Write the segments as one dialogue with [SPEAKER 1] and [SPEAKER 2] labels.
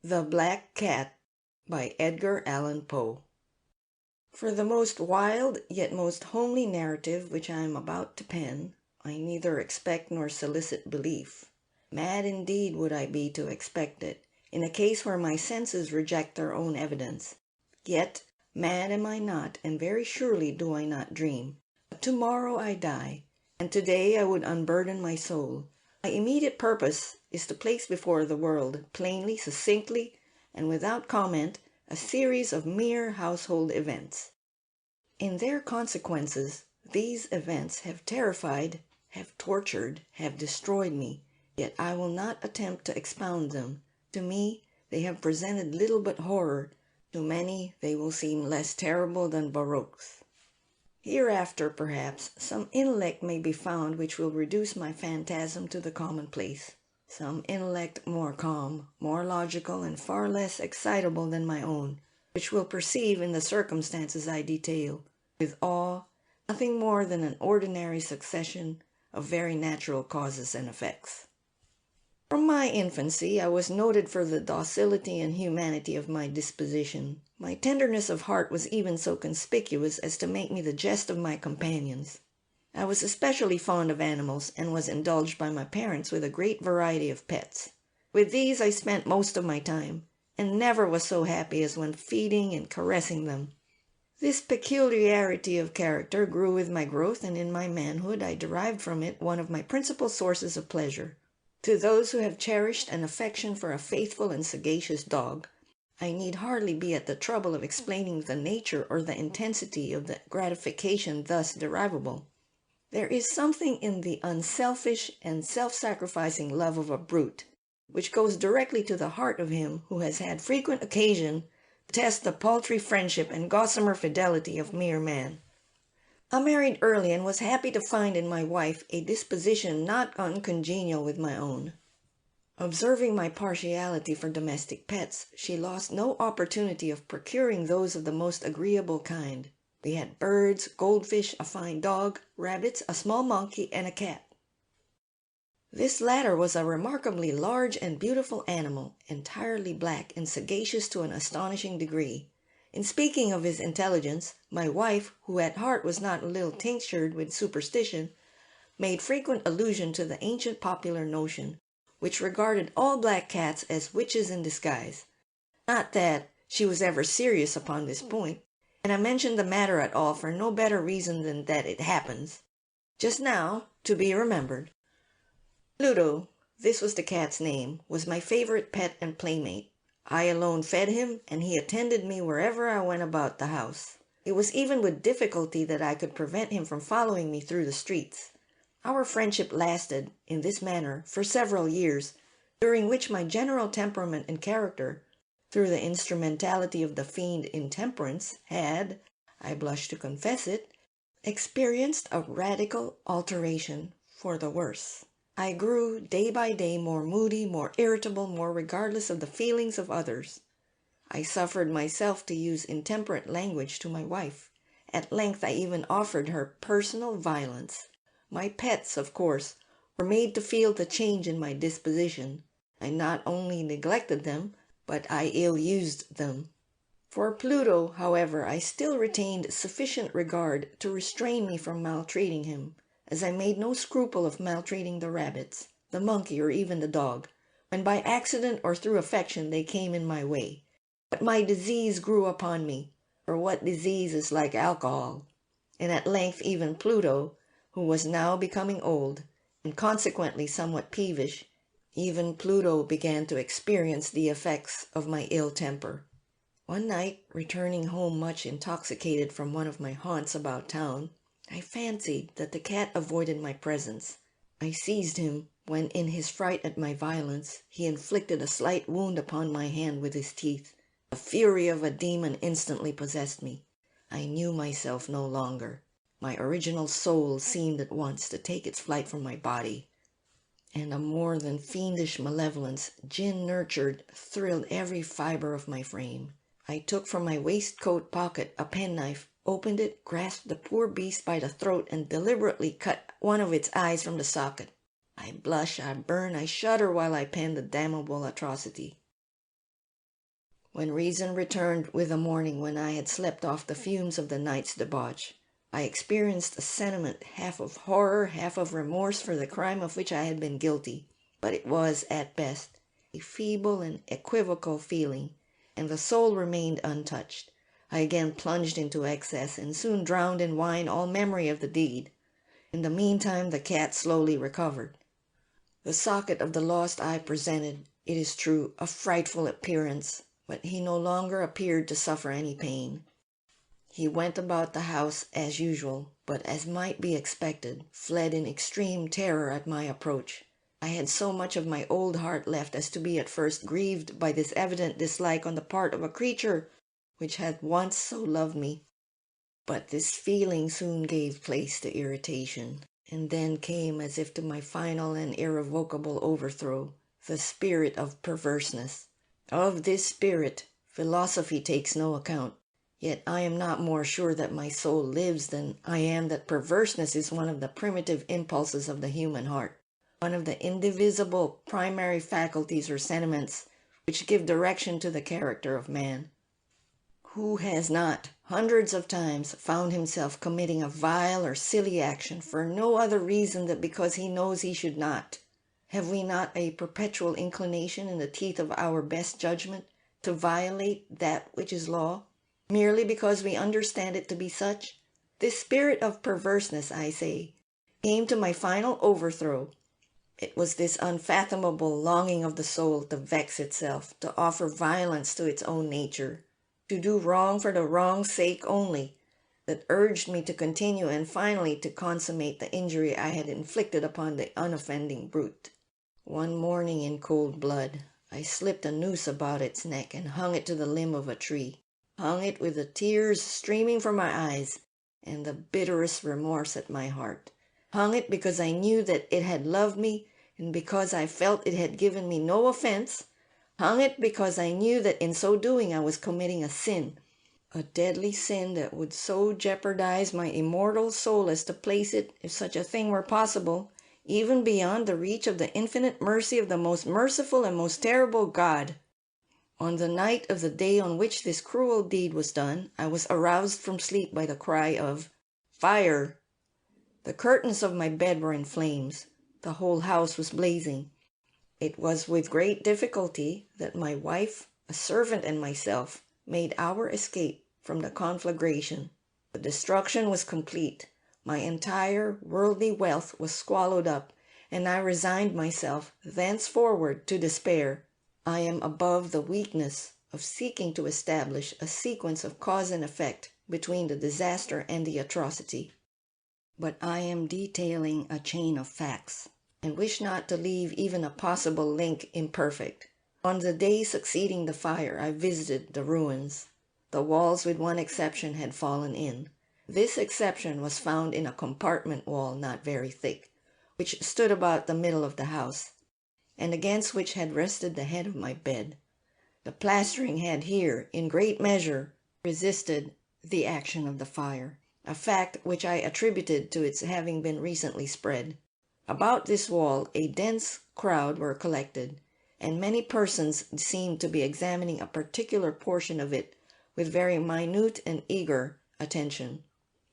[SPEAKER 1] The Black Cat by Edgar Allan Poe. For the most wild yet most homely narrative which I am about to pen, I neither expect nor solicit belief. Mad indeed would I be to expect it, in a case where my senses reject their own evidence. Yet mad am I not, and very surely do I not dream. But tomorrow I die, and today I would unburden my soul. My immediate purpose is to place before the world, plainly, succinctly, and without comment, a series of mere household events. In their consequences, these events have terrified, have tortured, have destroyed me, yet I will not attempt to expound them. To me, they have presented little but horror. To many, they will seem less terrible than baroques. Hereafter, perhaps, some intellect may be found which will reduce my phantasm to the commonplace. Some intellect more calm, more logical, and far less excitable than my own, which will perceive in the circumstances I detail, with awe, nothing more than an ordinary succession of very natural causes and effects. From my infancy I was noted for the docility and humanity of my disposition. My tenderness of heart was even so conspicuous as to make me the jest of my companions. I was especially fond of animals, and was indulged by my parents with a great variety of pets. With these I spent most of my time, and never was so happy as when feeding and caressing them. This peculiarity of character grew with my growth, and in my manhood I derived from it one of my principal sources of pleasure. To those who have cherished an affection for a faithful and sagacious dog, I need hardly be at the trouble of explaining the nature or the intensity of the gratification thus derivable. There is something in the unselfish and self-sacrificing love of a brute, which goes directly to the heart of him who has had frequent occasion to test the paltry friendship and gossamer fidelity of mere man. I married early, and was happy to find in my wife a disposition not uncongenial with my own. Observing my partiality for domestic pets, she lost no opportunity of procuring those of the most agreeable kind. We had birds, goldfish, a fine dog, rabbits, a small monkey, and a cat. This latter was a remarkably large and beautiful animal, entirely black and sagacious to an astonishing degree. In speaking of his intelligence, my wife, who at heart was not a little tinctured with superstition, made frequent allusion to the ancient popular notion, which regarded all black cats as witches in disguise. Not that she was ever serious upon this point, and I mention the matter at all for no better reason than that it happens, just now, to be remembered. Pluto, this was the cat's name, was my favorite pet and playmate. I alone fed him, and he attended me wherever I went about the house. It was even with difficulty that I could prevent him from following me through the streets. Our friendship lasted, in this manner, for several years, during which my general temperament and character, through the instrumentality of the fiend Intemperance, had, I blush to confess it, experienced a radical alteration for the worse. I grew day by day more moody, more irritable, more regardless of the feelings of others. I suffered myself to use intemperate language to my wife. At length I even offered her personal violence. My pets, of course, were made to feel the change in my disposition. I not only neglected them, but I ill-used them. For Pluto, however, I still retained sufficient regard to restrain me from maltreating him, as I made no scruple of maltreating the rabbits, the monkey, or even the dog, when by accident or through affection they came in my way. But my disease grew upon me, for what disease is like alcohol? And at length even Pluto, who was now becoming old, and consequently somewhat peevish, even Pluto began to experience the effects of my ill temper. One night, returning home much intoxicated from one of my haunts about town, I fancied that the cat avoided my presence. I seized him, when in his fright at my violence, he inflicted a slight wound upon my hand with his teeth. The fury of a demon instantly possessed me. I knew myself no longer. My original soul seemed at once to take its flight from my body, and a more than fiendish malevolence, gin-nurtured, thrilled every fibre of my frame. I took from my waistcoat pocket a penknife, opened it, grasped the poor beast by the throat, and deliberately cut one of its eyes from the socket. I blush, I burn, I shudder while I pen the damnable atrocity. When reason returned with the morning, when I had slept off the fumes of the night's debauch, I experienced a sentiment half of horror, half of remorse for the crime of which I had been guilty. But it was, at best, a feeble and equivocal feeling, and the soul remained untouched. I again plunged into excess, and soon drowned in wine all memory of the deed. In the meantime the cat slowly recovered. The socket of the lost eye presented, it is true, a frightful appearance, but he no longer appeared to suffer any pain. He went about the house as usual, but, as might be expected, fled in extreme terror at my approach. I had so much of my old heart left as to be at first grieved by this evident dislike on the part of a creature which had once so loved me. But this feeling soon gave place to irritation, and then came, as if to my final and irrevocable overthrow, the spirit of perverseness. Of this spirit philosophy takes no account, yet I am not more sure that my soul lives than I am that perverseness is one of the primitive impulses of the human heart, one of the indivisible primary faculties or sentiments which give direction to the character of man. Who has not, hundreds of times, found himself committing a vile or silly action for no other reason than because he knows he should not? Have we not a perpetual inclination in the teeth of our best judgment to violate that which is law, merely because we understand it to be such? This spirit of perverseness, I say, came to my final overthrow. It was this unfathomable longing of the soul to vex itself, to offer violence to its own nature, to do wrong for the wrong's sake only, that urged me to continue and finally to consummate the injury I had inflicted upon the unoffending brute. One morning in cold blood, I slipped a noose about its neck and hung it to the limb of a tree, hung it with the tears streaming from my eyes and the bitterest remorse at my heart, hung it because I knew that it had loved me and because I felt it had given me no offense, hung it because I knew that in so doing I was committing a sin, a deadly sin that would so jeopardize my immortal soul as to place it, if such a thing were possible, even beyond the reach of the infinite mercy of the most merciful and most terrible God. On the night of the day on which this cruel deed was done, I was aroused from sleep by the cry of "Fire!" The curtains of my bed were in flames. The whole house was blazing. It was with great difficulty that my wife, a servant, and myself made our escape from the conflagration. The destruction was complete. My entire worldly wealth was swallowed up, and I resigned myself thenceforward to despair. I am above the weakness of seeking to establish a sequence of cause and effect between the disaster and the atrocity, but I am detailing a chain of facts, and wish not to leave even a possible link imperfect. On the day succeeding the fire, I visited the ruins. The walls, with one exception, had fallen in. This exception was found in a compartment wall not very thick, which stood about the middle of the house, and against which had rested the head of my bed. The plastering had here, in great measure, resisted the action of the fire, a fact which I attributed to its having been recently spread. About this wall a dense crowd were collected, and many persons seemed to be examining a particular portion of it with very minute and eager attention.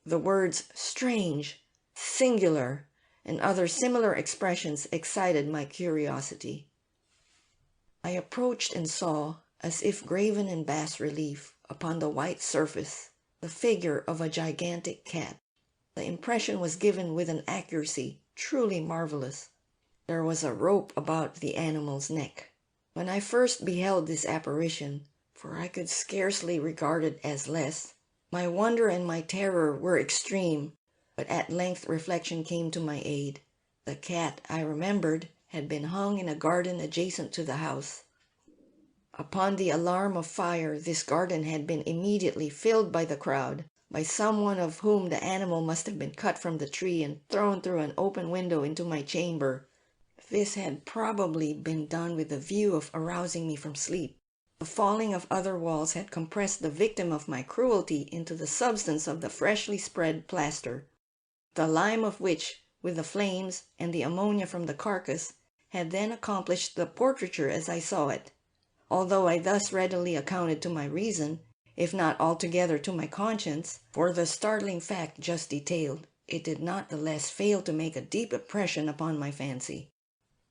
[SPEAKER 1] The words "strange," "singular," and other similar expressions excited my curiosity. I approached and saw, as if graven in bas relief upon the white surface, the figure of a gigantic cat. The impression was given with an accuracy truly marvelous. There was a rope about the animal's neck. When I first beheld this apparition, for I could scarcely regard it as less, my wonder and my terror were extreme, but at length reflection came to my aid. The cat, I remembered, had been hung in a garden adjacent to the house. Upon the alarm of fire, this garden had been immediately filled by the crowd, by someone of whom the animal must have been cut from the tree and thrown through an open window into my chamber. This had probably been done with the view of arousing me from sleep. The falling of other walls had compressed the victim of my cruelty into the substance of the freshly spread plaster, the lime of which, with the flames and the ammonia from the carcass, had then accomplished the portraiture as I saw it. although I thus readily accounted to my reason, if not altogether to my conscience, for the startling fact just detailed, it did not the less fail to make a deep impression upon my fancy.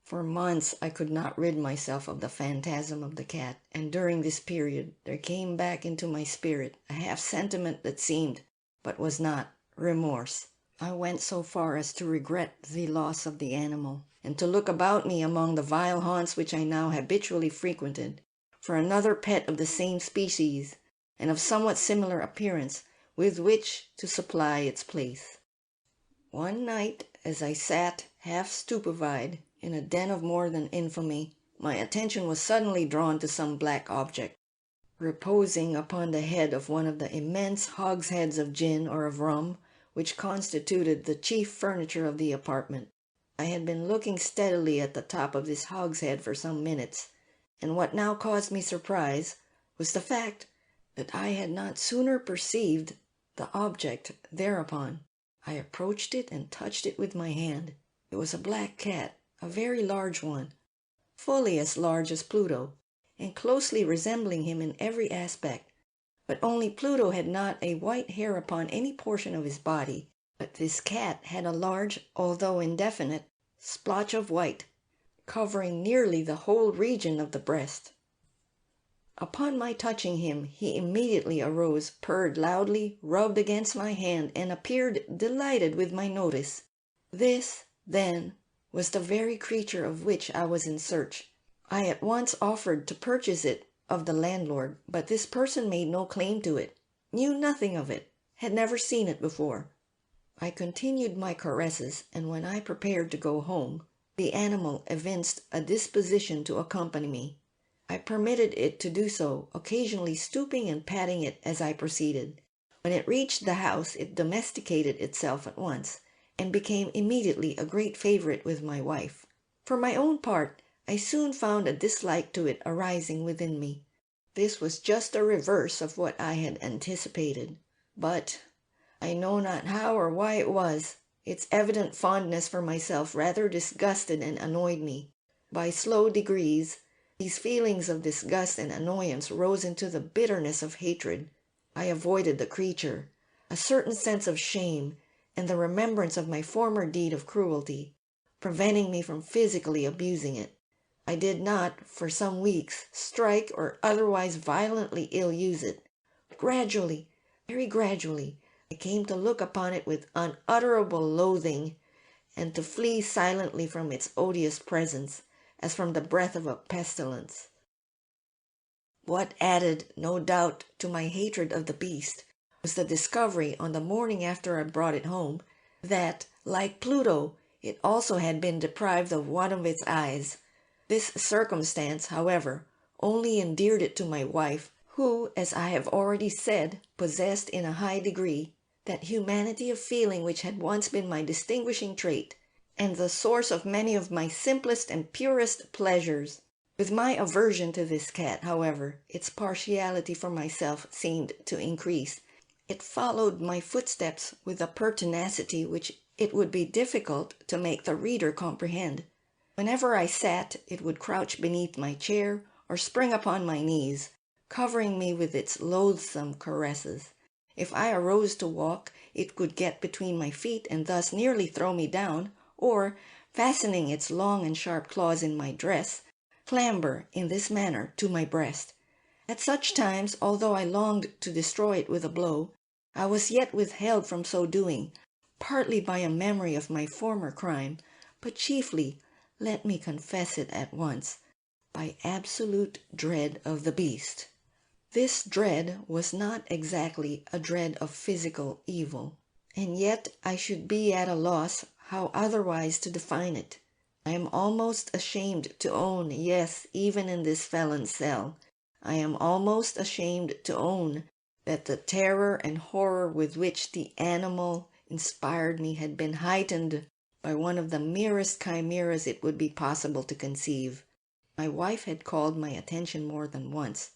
[SPEAKER 1] For months I could not rid myself of the phantasm of the cat, and during this period there came back into my spirit a half-sentiment that seemed, but was not, remorse. I went so far as to regret the loss of the animal, and to look about me among the vile haunts which I now habitually frequented, for another pet of the same species, and of somewhat similar appearance, with which to supply its place. One night, as I sat, half stupefied, in a den of more than infamy, my attention was suddenly drawn to some black object, reposing upon the head of one of the immense hogsheads of gin or of rum, which constituted the chief furniture of the apartment. I had been looking steadily at the top of this hogshead for some minutes, and what now caused me surprise was the fact that I had not sooner perceived the object thereupon. I approached it and touched it with my hand. It was a black cat, a very large one, fully as large as Pluto, and closely resembling him in every aspect. But only Pluto had not a white hair upon any portion of his body, but this cat had a large, although indefinite, splotch of white, covering nearly the whole region of the breast. Upon my touching him, he immediately arose, purred loudly, rubbed against my hand, and appeared delighted with my notice. This, then, was the very creature of which I was in search. I at once offered to purchase it of the landlord, but this person made no claim to it, knew nothing of it, had never seen it before. I continued my caresses, and when I prepared to go home, the animal evinced a disposition to accompany me. I permitted it to do so, occasionally stooping and patting it as I proceeded. When it reached the house, it domesticated itself at once, and became immediately a great favorite with my wife. For my own part, I soon found a dislike to it arising within me. This was just a reverse of what I had anticipated, but I know not how or why it was, its evident fondness for myself rather disgusted and annoyed me. By slow degrees, these feelings of disgust and annoyance rose into the bitterness of hatred. I avoided the creature. A certain sense of shame and the remembrance of my former deed of cruelty, preventing me from physically abusing it. I did not, for some weeks, strike or otherwise violently ill-use it. Gradually, very gradually, I came to look upon it with unutterable loathing, and to flee silently from its odious presence, as from the breath of a pestilence. What added, no doubt, to my hatred of the beast was the discovery, on the morning after I brought it home, that, like Pluto, it also had been deprived of one of its eyes. This circumstance, however, only endeared it to my wife, who, as I have already said, possessed in a high degree that humanity of feeling which had once been my distinguishing trait, and the source of many of my simplest and purest pleasures. With my aversion to this cat, however, its partiality for myself seemed to increase. It followed my footsteps with a pertinacity which it would be difficult to make the reader comprehend. Whenever I sat, it would crouch beneath my chair or spring upon my knees, covering me with its loathsome caresses. If I arose to walk, it would get between my feet and thus nearly throw me down, or, fastening its long and sharp claws in my dress, clamber in this manner to my breast. At such times, although I longed to destroy it with a blow, I was yet withheld from so doing, partly by a memory of my former crime, but chiefly, let me confess it at once, by absolute dread of the beast. This dread was not exactly a dread of physical evil, and yet I should be at a loss how otherwise to define it. I am almost ashamed to own, yes, even in this felon's cell, I am almost ashamed to own that the terror and horror with which the animal inspired me had been heightened by one of the merest chimeras it would be possible to conceive. My wife had called my attention more than once